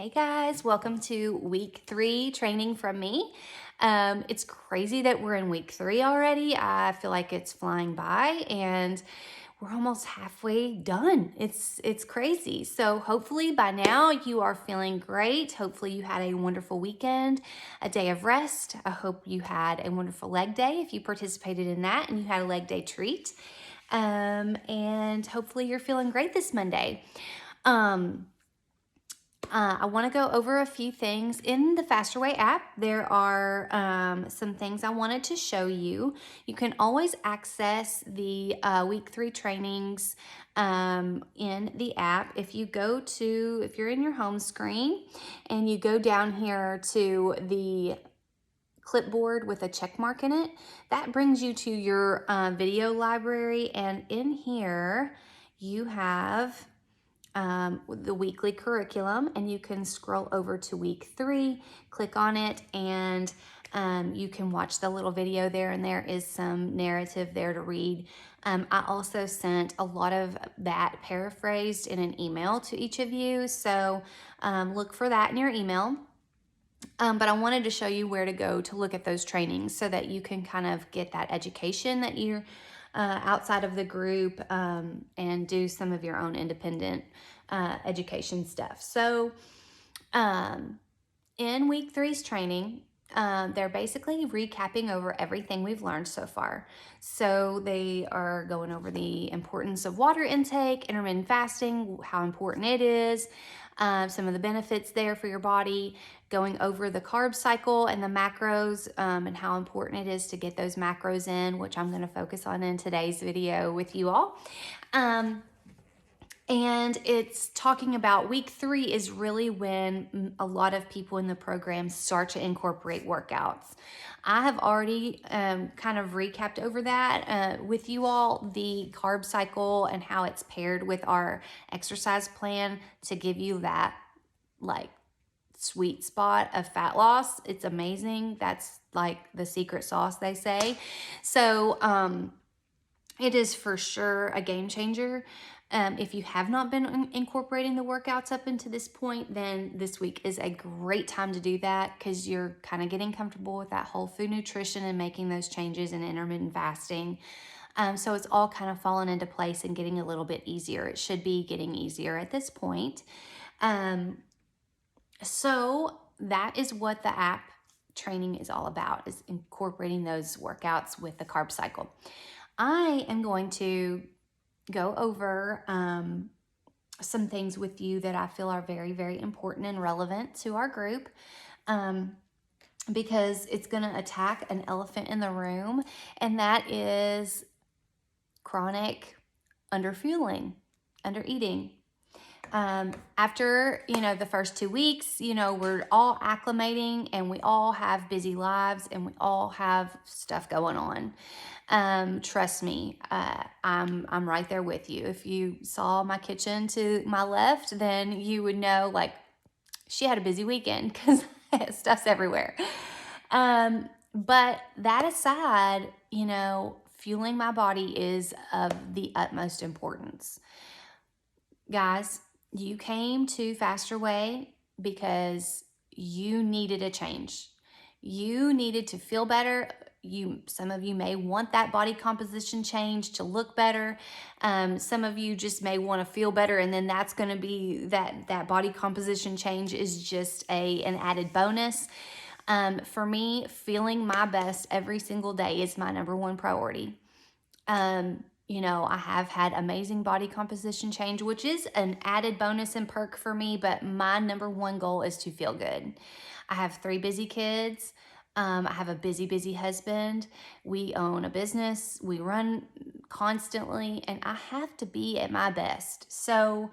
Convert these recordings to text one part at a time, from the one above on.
Hey guys, welcome to week 3 training from me. It's crazy that we're in week 3 already. I feel like it's flying by and we're almost halfway done. It's crazy. So hopefully by now you are feeling great. Hopefully you had a wonderful weekend, a day of rest. I hope you had a wonderful leg day if you participated in that and you had a leg day treat. And hopefully you're feeling great this Monday. I want to go over a few things in the Faster Way app. There are some things I wanted to show you. You can always access the week 3 trainings in the app. If you're in your home screen and you go down here to the clipboard with a check mark in it, that brings you to your video library. And in here, you have the weekly curriculum, and you can scroll over to week 3, click on it, and you can watch the little video there, and there is some narrative there to read. I also sent a lot of that paraphrased in an email to each of you, so look for that in your email. But I wanted to show you where to go to look at those trainings so that you can kind of get that education that you're outside of the group and do some of your own independent education stuff. So in week 3's training, they're basically recapping over everything we've learned so far. So they are going over the importance of water intake, intermittent fasting, how important it is, some of the benefits there for your body, going over the carb cycle and the macros and how important it is to get those macros in, which I'm going to focus on in today's video with you all. And it's talking about week 3 is really when a lot of people in the program start to incorporate workouts. I have already kind of recapped over that with you all, the carb cycle and how it's paired with our exercise plan to give you that like sweet spot of fat loss. It's amazing. That's like the secret sauce, they say. So it is for sure a game changer. If you have not been incorporating the workouts up into this point, then this week is a great time to do that because you're kind of getting comfortable with that whole food nutrition and making those changes in intermittent fasting. So it's all kind of fallen into place and getting a little bit easier. It should be getting easier at this point. So that is what the app training is all about, is incorporating those workouts with the carb cycle. I am going to go over some things with you that I feel are very, very important and relevant to our group because it's going to attack an elephant in the room, and that is chronic underfueling, undereating. After, the first 2 weeks, we're all acclimating and we all have busy lives and we all have stuff going on. Trust me, I'm right there with you. If you saw my kitchen to my left, then you would know like she had a busy weekend because stuff's everywhere. But that aside, fueling my body is of the utmost importance. Guys, you came to Faster Way because you needed a change. You needed to feel better. Some of you may want that body composition change to look better. Some of you just may want to feel better, and then that's going to be that body composition change is just an added bonus. For me, feeling my best every single day is my number one priority. I have had amazing body composition change, which is an added bonus and perk for me, but my number one goal is to feel good. I have 3 busy kids. I have a busy husband. We own a business. We run constantly, and I have to be at my best. So,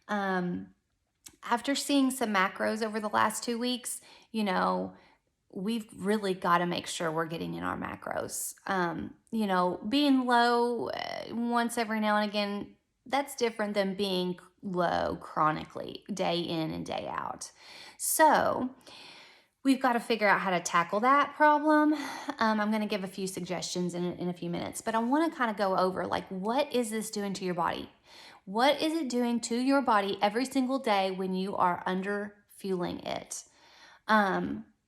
after seeing some macros over the last 2 weeks, we've really got to make sure we're getting in our macros. Being low once every now and again, that's different than being low chronically, day in and day out. So we've got to figure out how to tackle that problem. I'm going to give a few suggestions in a few minutes, but I want to kind of go over like, what is this doing to your body? What is it doing to your body every single day when you are under fueling it.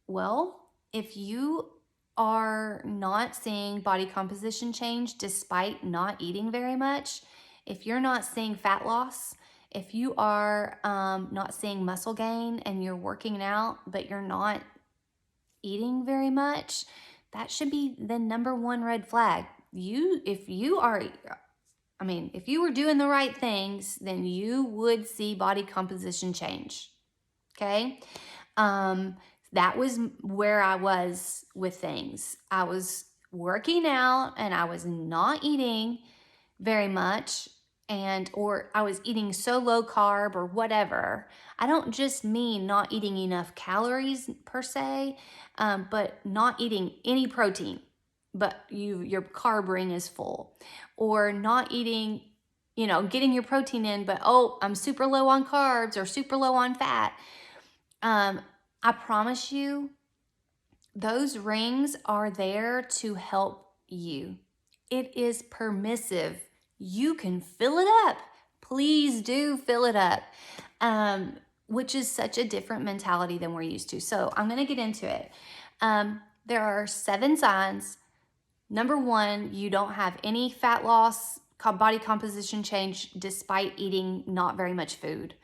Well, if you are not seeing body composition change despite not eating very much, if you're not seeing fat loss, if you are not seeing muscle gain and you're working out, but you're not eating very much, that should be the number one red flag. If you were doing the right things, then you would see body composition change. Okay. That was where I was with things. I was working out and I was not eating very much, or I was eating so low carb or whatever. I don't just mean not eating enough calories per se, but not eating any protein, but your carb ring is full, or not eating, getting your protein in, but I'm super low on carbs or super low on fat. I promise you, those rings are there to help you. It is permissive. You can fill it up. Please do fill it up, which is such a different mentality than we're used to. So I'm going to get into it. There are 7 signs. Number 1, you don't have any fat loss, body composition change despite eating not very much food.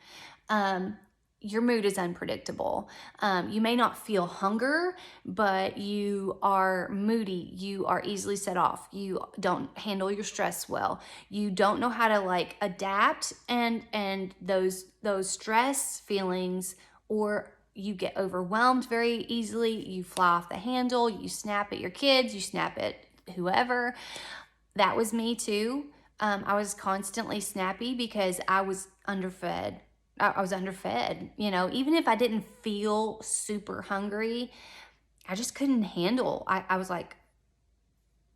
Your mood is unpredictable. You may not feel hunger, but you are moody. You are easily set off. You don't handle your stress well. You don't know how to adapt and those stress feelings, or you get overwhelmed very easily. You fly off the handle. You snap at your kids. You snap at whoever. That was me too. I was constantly snappy because I was underfed. Even if I didn't feel super hungry, I just couldn't handle. I was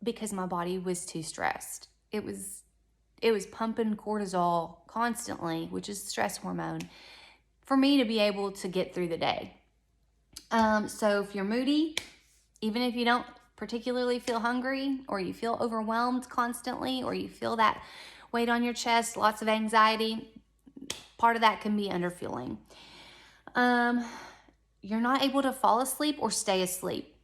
because my body was too stressed. It was pumping cortisol constantly, which is the stress hormone, for me to be able to get through the day. So if you're moody, even if you don't particularly feel hungry, or you feel overwhelmed constantly, or you feel that weight on your chest, lots of anxiety, part of that can be underfueling. You're not able to fall asleep or stay asleep.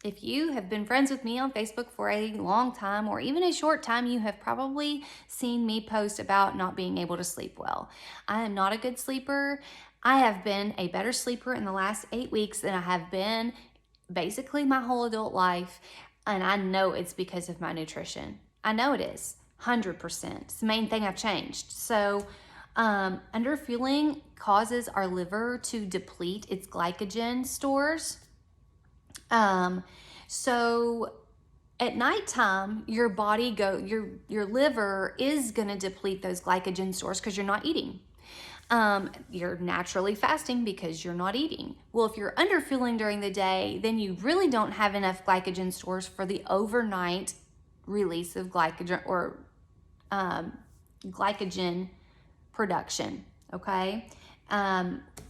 If you have been friends with me on Facebook for a long time, or even a short time, you have probably seen me post about not being able to sleep well. I am not a good sleeper. I have been a better sleeper in the last 8 weeks than I have been basically my whole adult life. And I know it's because of my nutrition. I know it is. 100%. It's the main thing I've changed. So underfueling causes our liver to deplete its glycogen stores. So at nighttime, your body your liver is going to deplete those glycogen stores because you're not eating. You're naturally fasting because you're not eating. Well, if you're underfueling during the day, then you really don't have enough glycogen stores for the overnight release of glycogen, or glycogen production, okay?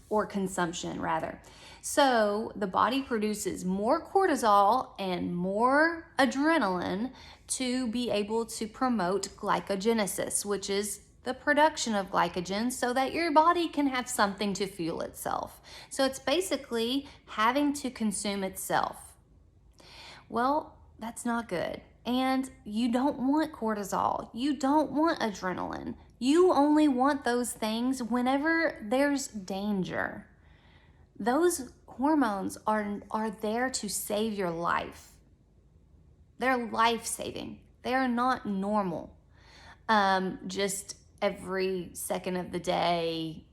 Or consumption, rather. So the body produces more cortisol and more adrenaline to be able to promote glycogenesis, which is the production of glycogen, so that your body can have something to fuel itself. So it's basically having to consume itself. Well, that's not good. And you don't want cortisol. You don't want adrenaline. You only want those things whenever there's danger. Those hormones are there to save your life. They're life-saving. They are not normal. Just every second of the day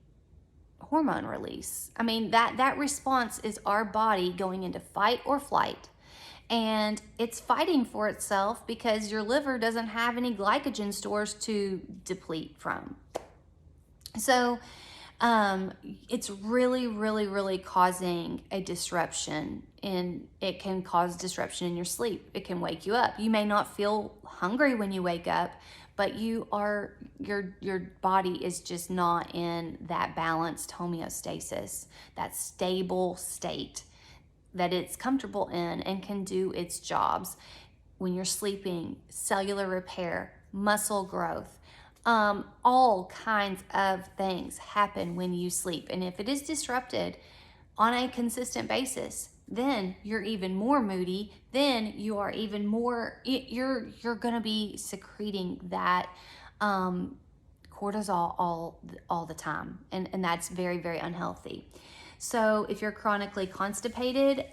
hormone release. I mean, that response is our body going into fight or flight. And it's fighting for itself because your liver doesn't have any glycogen stores to deplete from. So it's really, really, really causing a disruption, and it can cause disruption in your sleep. It can wake you up. You may not feel hungry when you wake up, but your body is just not in that balanced homeostasis, that stable state that it's comfortable in and can do its jobs. When you're sleeping, cellular repair, muscle growth, All kinds of things happen when you sleep. And if it is disrupted on a consistent basis, then you're even more moody. Then you are even more, you're going to be secreting that cortisol all the time. And that's very, very unhealthy. So if you're chronically constipated,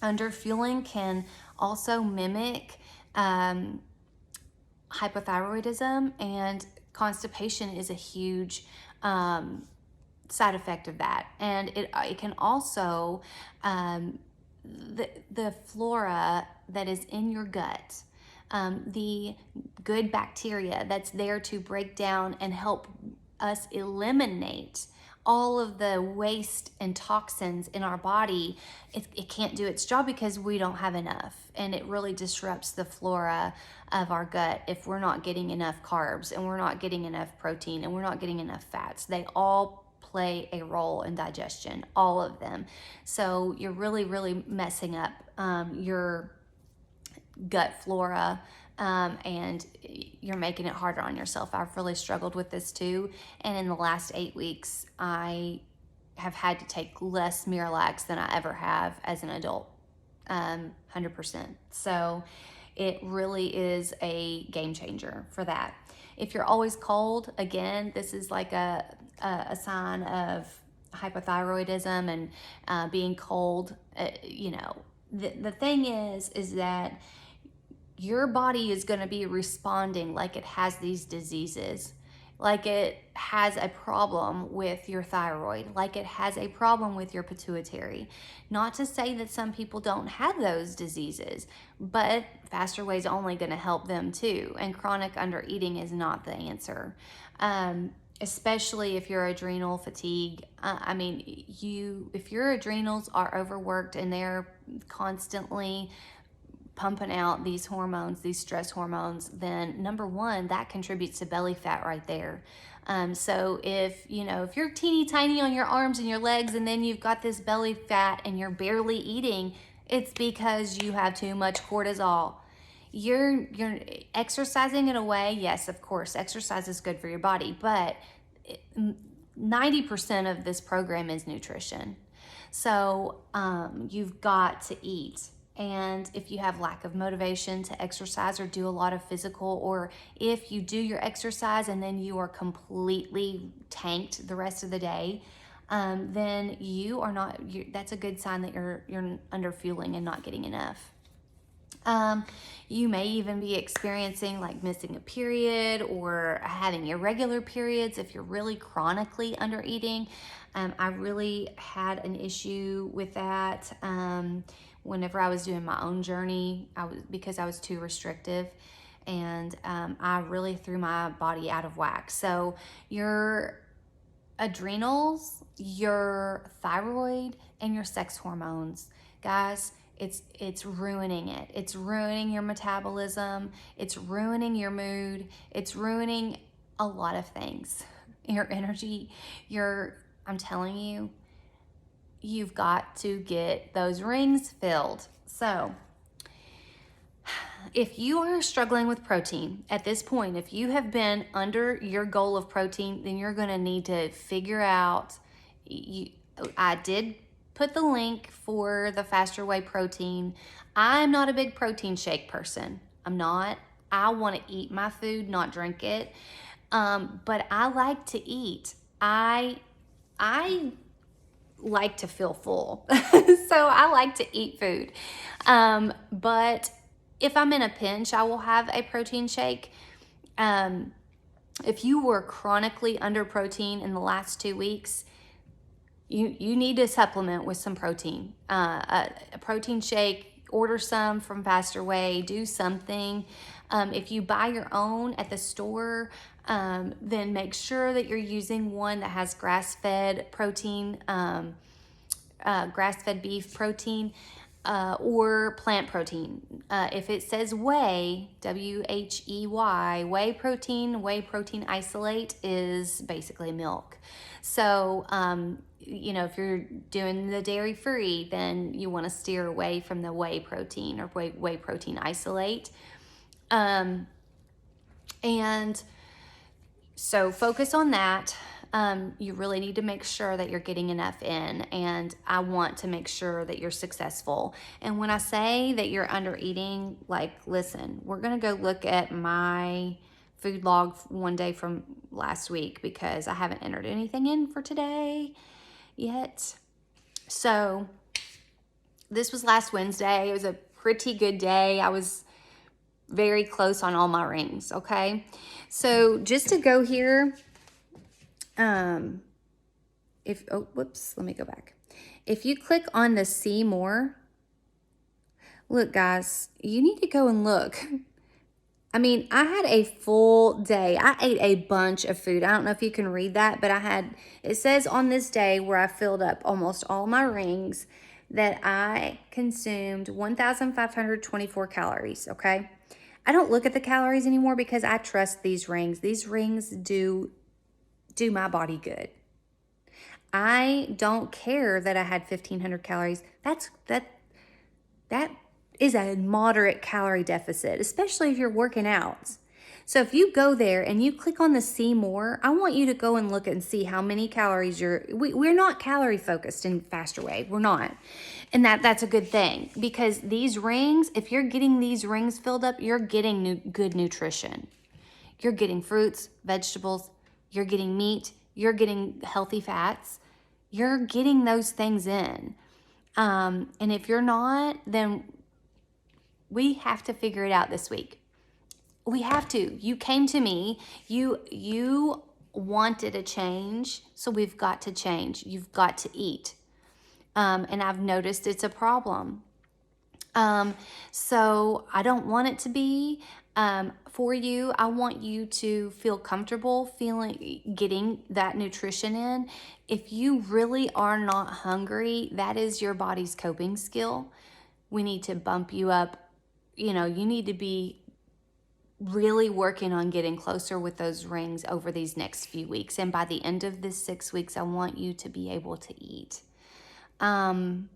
underfueling can also mimic hypothyroidism, and constipation is a huge side effect of that. And it can also, the flora that is in your gut, the good bacteria that's there to break down and help us eliminate all of the waste and toxins in our body, it can't do its job because we don't have enough. And it really disrupts the flora of our gut if we're not getting enough carbs, and we're not getting enough protein, and we're not getting enough fats. They all play a role in digestion, all of them. So you're really, really messing up your gut flora, and you're making it harder on yourself. I've really struggled with this too. And in the last 8 weeks, I have had to take less Miralax than I ever have as an adult, 100%. So it really is a game changer for that. If you're always cold, again, this is like a sign of hypothyroidism and being cold. The thing is that your body is going to be responding like it has these diseases, like it has a problem with your thyroid, like it has a problem with your pituitary. Not to say that some people don't have those diseases, but Faster Way is only going to help them too. And chronic undereating is not the answer. Especially if you're adrenal fatigue. If your adrenals are overworked and they're constantly pumping out these hormones, these stress hormones, then number one, that contributes to belly fat right there. So if you're teeny tiny on your arms and your legs, and then you've got this belly fat and you're barely eating, it's because you have too much cortisol. You're exercising in a way, yes, of course, exercise is good for your body, but 90% of this program is nutrition. So you've got to eat. And if you have lack of motivation to exercise or do a lot of physical, or if you do your exercise and then you are completely tanked the rest of the day, then that's a good sign that you're under fueling and not getting enough. You may even be experiencing like missing a period or having irregular periods if you're really chronically under eating. I really had an issue with that whenever I was doing my own journey, because I was too restrictive, and I really threw my body out of whack. So your adrenals, your thyroid, and your sex hormones, guys, it's ruining it. It's ruining your metabolism. It's ruining your mood. It's ruining a lot of things. Your energy, I'm telling you, you've got to get those rings filled. So if you are struggling with protein at this point, if you have been under your goal of protein, then you're going to need to figure out, I did put the link for the Faster Way protein. I'm not a big protein shake person. I'm not. I want to eat my food, not drink it. But I like to eat. I like to feel full. So I like to eat food. But if I'm in a pinch, I will have a protein shake. If you were chronically under protein in the last 2 weeks, you need to supplement with some protein. A protein shake, order some from Faster Way, do something. If you buy your own at the store, then make sure that you're using one that has grass-fed protein, grass-fed beef protein, or plant protein. If it says whey, W-H-E-Y, whey protein isolate is basically milk. So, if you're doing the dairy-free, then you want to steer away from the whey protein or whey protein isolate. And So focus on that. You really need to make sure that you're getting enough in, and I want to make sure that you're successful. And when I say that you're under eating, like, listen, we're going to go look at my food log one day from last week because I haven't entered anything in for today yet. So this was last Wednesday. It was a pretty good day. I was very close on all my rings, okay? So just to go here, whoops, let me go back. If you click on the see more, look guys, you need to go and look. I mean, I had a full day. I ate a bunch of food. I don't know if you can read that, but it says on this day where I filled up almost all my rings that I consumed 1,524 calories, okay? I don't look at the calories anymore because I trust these rings. These rings do my body good. I don't care that I had 1,500 calories. That is a moderate calorie deficit, especially if you're working out. So if you go there and you click on the see more, I want you to go and look and see how many calories we're not calorie focused in Faster Way. We're not. And that's a good thing because these rings, if you're getting these rings filled up, you're getting good nutrition. You're getting fruits, vegetables, you're getting meat, you're getting healthy fats. You're getting those things in. And if you're not, then we have to figure it out this week. We have to. You came to me. You wanted a change, so we've got to change. You've got to eat. And I've noticed it's a problem. So I don't want it to be for you. I want you to feel comfortable getting that nutrition in. If you really are not hungry, that is your body's coping skill. We need to bump you up. You need to be really working on getting closer with those rings over these next few weeks. And by the end of this 6 weeks, I want you to be able to eat. So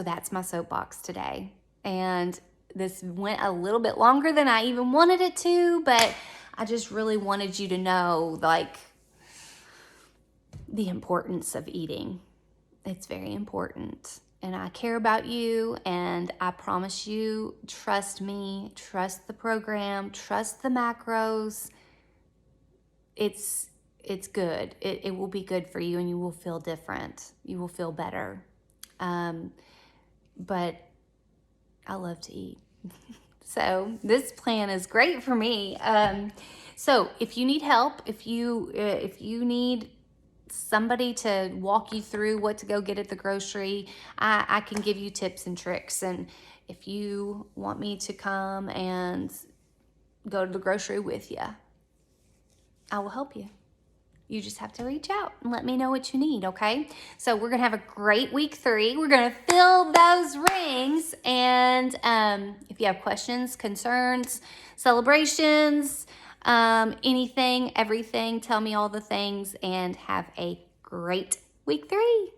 that's my soapbox today. And this went a little bit longer than I even wanted it to, but I just really wanted you to know, like, the importance of eating. It's very important. And I care about you, and I promise you, trust me, trust the program, trust the macros. It's good. It will be good for you, and you will feel different. You will feel better. But I love to eat. So this plan is great for me. So if you need help, if you need somebody to walk you through what to go get at the grocery, I can give you tips and tricks. And if you want me to come and go to the grocery with you, I will help you. You just have to reach out and let me know what you need, okay? So we're going to have a great week 3. We're going to fill those rings. And if you have questions, concerns, celebrations, anything, everything, tell me all the things, and have a great week 3.